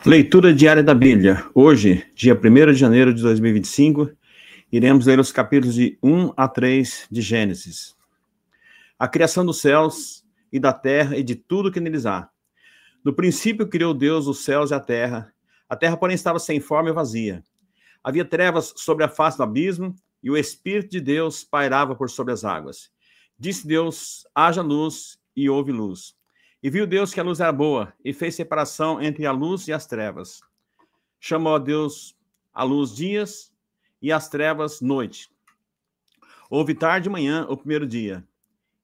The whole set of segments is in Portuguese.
Leitura diária da Bíblia. Hoje, dia 1º de janeiro de 2025, iremos ler os capítulos de 1 a 3 de Gênesis. A criação dos céus e da terra e de tudo que neles há. No princípio criou Deus os céus e a terra, porém estava sem forma e vazia. Havia trevas sobre a face do abismo, e o Espírito de Deus pairava por sobre as águas. Disse Deus: haja luz, e houve luz. E viu Deus que a luz era boa, e fez separação entre a luz e as trevas. Chamou a Deus a luz dias, e as trevas noite. Houve tarde e manhã o primeiro dia.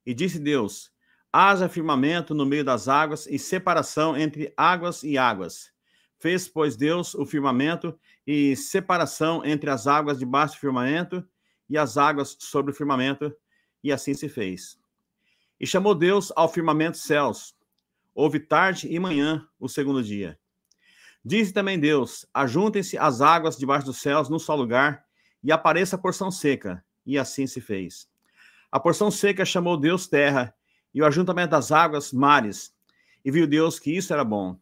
E disse Deus: haja firmamento no meio das águas, e separação entre águas e águas. Fez, pois, Deus o firmamento, e separação entre as águas debaixo do firmamento, e as águas sobre o firmamento, e assim se fez. E chamou Deus ao firmamento céus. Houve tarde e manhã o segundo dia. Disse também Deus: ajuntem-se as águas debaixo dos céus num só lugar, e apareça a porção seca. E assim se fez. A porção seca chamou Deus terra, e o ajuntamento das águas mares. E viu Deus que isso era bom.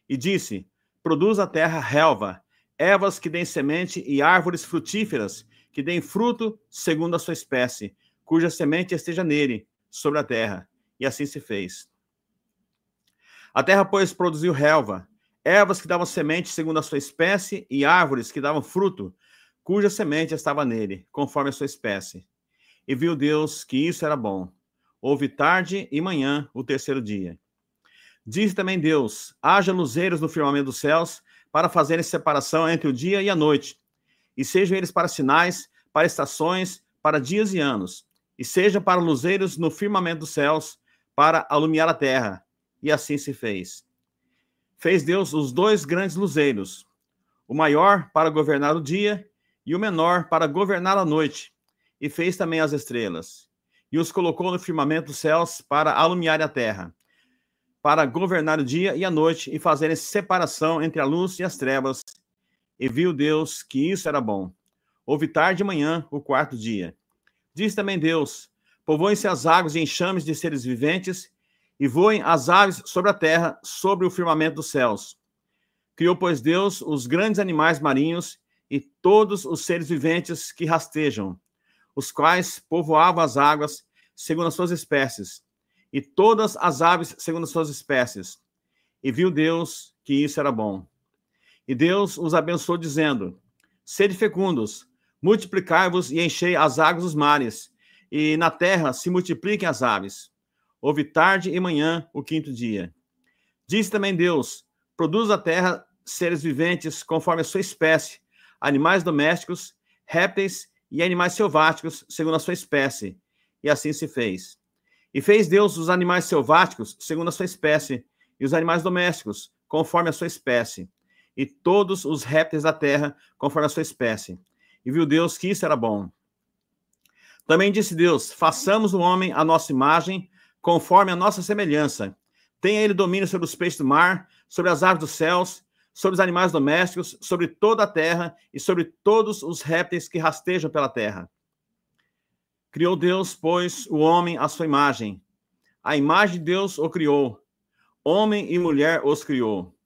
E disse: produz a terra relva, ervas que deem semente, e árvores frutíferas, que deem fruto segundo a sua espécie, cuja semente esteja nele, sobre a terra. E assim se fez. A terra, pois, produziu relva, ervas que davam semente segundo a sua espécie, e árvores que davam fruto, cuja semente estava nele, conforme a sua espécie. E viu Deus que isso era bom. Houve tarde e manhã o terceiro dia. Disse também Deus: haja luzeiros no firmamento dos céus, para fazerem separação entre o dia e a noite, e sejam eles para sinais, para estações, para dias e anos, e sejam para luzeiros no firmamento dos céus, para alumiar a terra. E assim se fez. Fez Deus os dois grandes luzeiros, o maior para governar o dia e o menor para governar a noite, e fez também as estrelas, e os colocou no firmamento dos céus para alumiar a terra, para governar o dia e a noite, e fazerem separação entre a luz e as trevas. E viu Deus que isso era bom. Houve tarde e manhã o quarto dia. Disse também Deus: povoem-se as águas de enxames de seres viventes, e voem as aves sobre a terra, sobre o firmamento dos céus. Criou, pois, Deus os grandes animais marinhos e todos os seres viventes que rastejam, os quais povoavam as águas segundo as suas espécies, e todas as aves segundo as suas espécies. E viu Deus que isso era bom. E Deus os abençoou, dizendo: sede fecundos, multiplicai-vos e enchei as águas dos mares, e na terra se multipliquem as aves. Houve tarde e manhã o quinto dia. Disse também Deus: produz a terra seres viventes conforme a sua espécie, animais domésticos, répteis e animais selváticos, segundo a sua espécie. E assim se fez. E fez Deus os animais selváticos, segundo a sua espécie, e os animais domésticos, conforme a sua espécie, e todos os répteis da terra, conforme a sua espécie. E viu Deus que isso era bom. Também disse Deus: façamos o homem à nossa imagem, conforme a nossa semelhança. Tenha ele domínio sobre os peixes do mar, sobre as aves dos céus, sobre os animais domésticos, sobre toda a terra e sobre todos os répteis que rastejam pela terra. Criou Deus, pois, o homem à sua imagem. A imagem de Deus o criou. Homem e mulher os criou.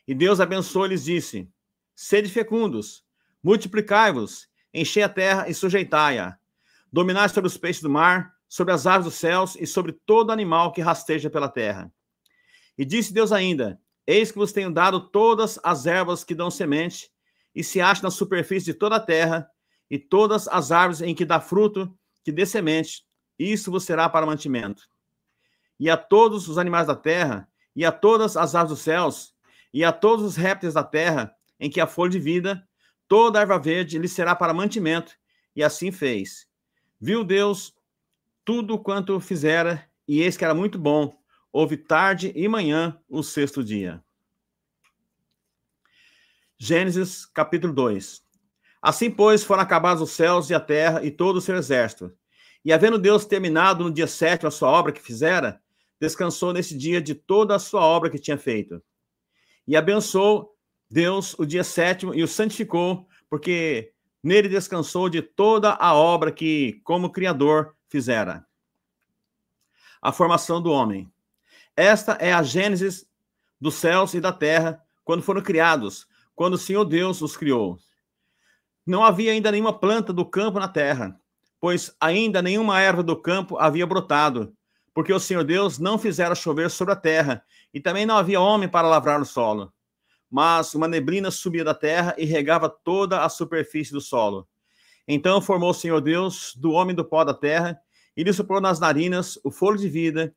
E Deus abençoou e lhes disse: sede fecundos, multiplicai-vos, enchei a terra e sujeitai-a. Dominai sobre os peixes do mar, sobre as aves dos céus e sobre todo animal que rasteja pela terra. E disse Deus ainda: eis que vos tenho dado todas as ervas que dão semente, e se acham na superfície de toda a terra, e todas as árvores em que dá fruto, que dê semente, isso vos será para mantimento. E a todos os animais da terra, e a todas as aves dos céus, e a todos os répteis da terra, em que há folha de vida, toda a erva verde lhe será para mantimento. E assim fez. Viu Deus tudo quanto fizera, e eis que era muito bom. Houve tarde e manhã o sexto dia. Gênesis, capítulo 2. Assim, pois, foram acabados os céus e a terra e todo o seu exército. E havendo Deus terminado no dia sétimo a sua obra que fizera, descansou nesse dia de toda a sua obra que tinha feito. E abençoou Deus o dia sétimo e o santificou, porque nele descansou de toda a obra que, como Criador, fizera. A formação do homem. Esta é a gênese dos céus e da terra, quando foram criados, quando o Senhor Deus os criou. Não havia ainda nenhuma planta do campo na terra, pois ainda nenhuma erva do campo havia brotado, porque o Senhor Deus não fizera chover sobre a terra, e também não havia homem para lavrar o solo. Mas uma neblina subia da terra e regava toda a superfície do solo. Então formou o Senhor Deus do homem do pó da terra, e lhe soprou nas narinas o fôlego de vida,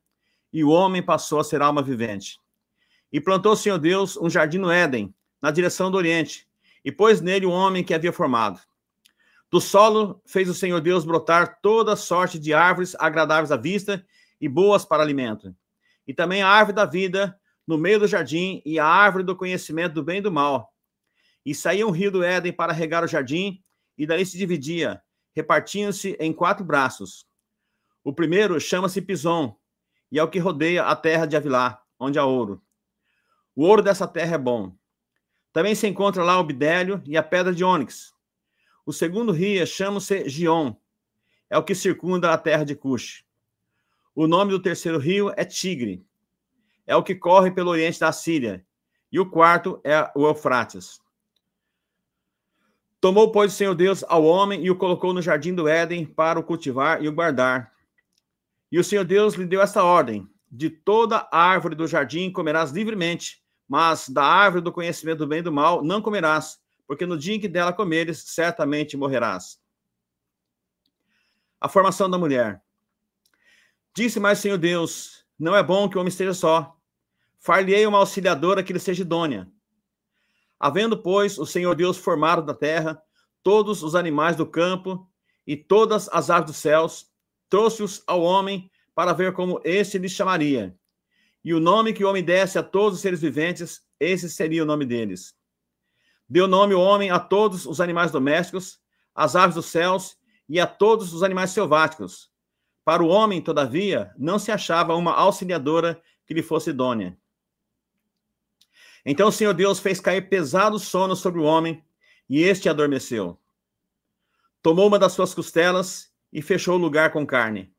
e o homem passou a ser alma vivente. E plantou o Senhor Deus um jardim no Éden, na direção do Oriente, e pôs nele o homem que havia formado. Do solo fez o Senhor Deus brotar toda sorte de árvores agradáveis à vista e boas para alimento. E também a árvore da vida no meio do jardim, e a árvore do conhecimento do bem e do mal. E saía um rio do Éden para regar o jardim, e dali se dividia, repartiam-se em 4 braços. O primeiro chama-se Pison, e é o que rodeia a terra de Avilá, onde há ouro. O ouro dessa terra é bom. Também se encontra lá o bidélio e a pedra de ônix. O segundo rio chama-se Gion, é o que circunda a terra de Cush. O nome do terceiro rio é Tigre, é o que corre pelo oriente da Síria. E o quarto é o Eufrates. Tomou, pois, o Senhor Deus ao homem e o colocou no jardim do Éden para o cultivar e o guardar. E o Senhor Deus lhe deu esta ordem: de toda árvore do jardim comerás livremente, mas da árvore do conhecimento do bem e do mal não comerás, porque no dia em que dela comeres, certamente morrerás. A formação da mulher. Disse mais o Senhor Deus: não é bom que o homem esteja só. Far-lhe-ei uma auxiliadora que lhe seja idônea. Havendo, pois, o Senhor Deus formado da terra todos os animais do campo e todas as aves dos céus, trouxe-os ao homem para ver como este lhe chamaria. E o nome que o homem desse a todos os seres viventes, esse seria o nome deles. Deu nome o homem a todos os animais domésticos, às aves dos céus e a todos os animais selváticos. Para o homem, todavia, não se achava uma auxiliadora que lhe fosse idônea. Então o Senhor Deus fez cair pesado sono sobre o homem, e este adormeceu. Tomou uma das suas costelas e fechou o lugar com carne.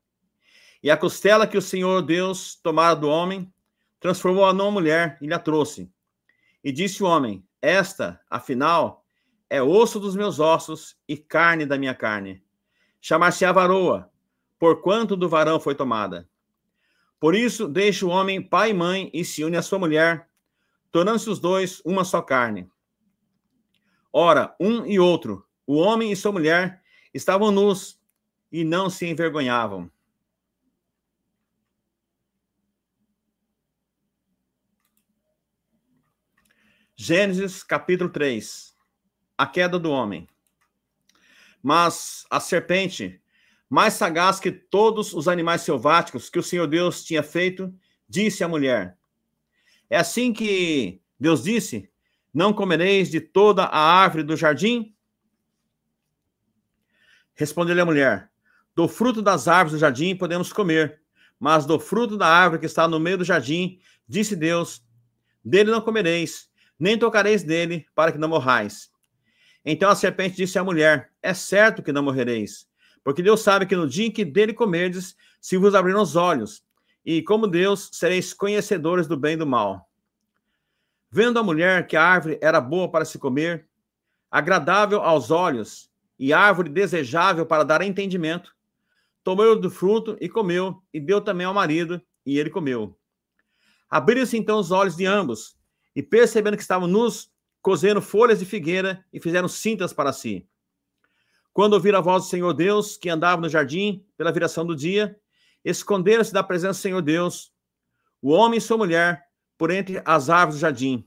E a costela que o Senhor Deus tomara do homem, transformou-a numa mulher e lhe a trouxe. E disse o homem: esta, afinal, é osso dos meus ossos e carne da minha carne. Chamar-se-á varoa, porquanto do varão foi tomada. Por isso deixa o homem pai e mãe e se une à sua mulher, tornando-se os dois uma só carne. Ora, um e outro, o homem e sua mulher, estavam nus e não se envergonhavam. Gênesis capítulo 3. A queda do homem. Mas a serpente, mais sagaz que todos os animais selváticos que o Senhor Deus tinha feito, disse à mulher: é assim que Deus disse: não comereis de toda a árvore do jardim? Respondeu-lhe a mulher: do fruto das árvores do jardim podemos comer, mas do fruto da árvore que está no meio do jardim, disse Deus: dele não comereis, nem tocareis dele, para que não morrais. Então a serpente disse à mulher: é certo que não morrereis, porque Deus sabe que no dia em que dele comerdes, se vos abriram os olhos, e como Deus, sereis conhecedores do bem e do mal. Vendo a mulher que a árvore era boa para se comer, agradável aos olhos, e árvore desejável para dar entendimento, tomou do fruto e comeu, e deu também ao marido, e ele comeu. Abriram-se então os olhos de ambos, e percebendo que estavam nus, cozeram folhas de figueira e fizeram cintas para si. Quando ouviram a voz do Senhor Deus, que andava no jardim pela viração do dia, esconderam-se da presença do Senhor Deus, o homem e sua mulher, por entre as árvores do jardim.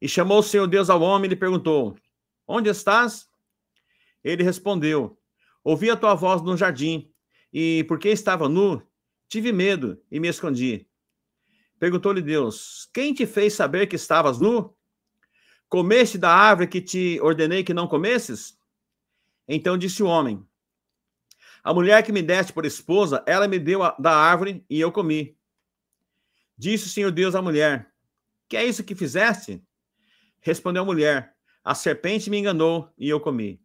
E chamou o Senhor Deus ao homem e lhe perguntou: onde estás? Ele respondeu: ouvi a tua voz no jardim, e porque estava nu, tive medo e me escondi. Perguntou-lhe Deus: quem te fez saber que estavas nu? Comeste da árvore que te ordenei que não comesses? Então disse o homem: a mulher que me deste por esposa, ela me deu da árvore e eu comi. Disse o Senhor Deus à mulher: que é isso que fizeste? Respondeu a mulher: a serpente me enganou e eu comi.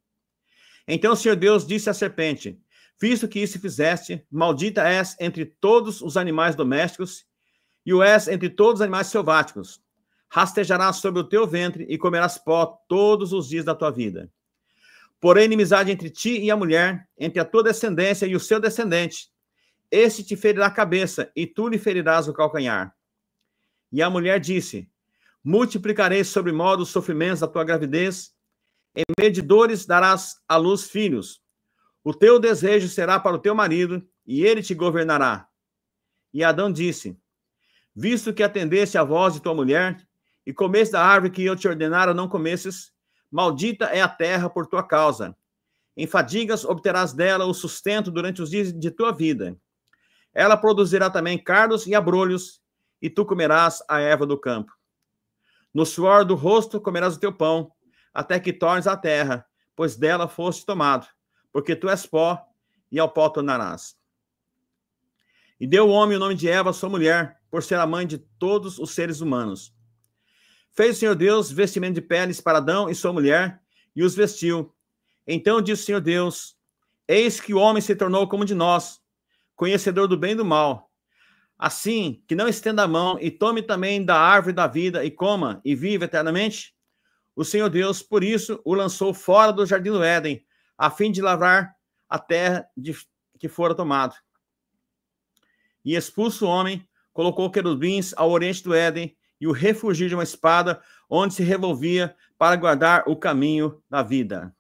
Então o Senhor Deus disse à serpente: visto que isso fizeste, maldita és entre todos os animais domésticos, e o és entre todos os animais selváticos. rastejarás sobre o teu ventre e comerás pó todos os dias da tua vida. Porém, inimizade entre ti e a mulher, entre a tua descendência e o seu descendente. Este te ferirá a cabeça, e tu lhe ferirás o calcanhar. E a mulher disse: multiplicarei sobre modo os sofrimentos da tua gravidez, em meio de dores darás à luz filhos. O teu desejo será para o teu marido, e ele te governará. E Adão disse: visto que atendeste à voz de tua mulher, e comeste da árvore que eu te ordenara não comesses, maldita é a terra por tua causa. Em fadigas obterás dela o sustento durante os dias de tua vida. Ela produzirá também cardos e abrolhos, e tu comerás a erva do campo. No suor do rosto comerás o teu pão, até que tornes a terra, pois dela foste tomado, porque tu és pó, e ao pó tornarás. E deu o homem o nome de Eva, sua mulher, por ser a mãe de todos os seres humanos. Fez o Senhor Deus vestimento de peles para Adão e sua mulher, e os vestiu. Então disse o Senhor Deus: eis que o homem se tornou como de nós, conhecedor do bem e do mal. Assim, que não estenda a mão e tome também da árvore da vida e coma e viva eternamente. O Senhor Deus, por isso, o lançou fora do jardim do Éden, a fim de lavrar a terra que fora tomado. E expulso o homem, colocou querubins ao oriente do Éden e o refugiu de uma espada, onde se revolvia para guardar o caminho da vida.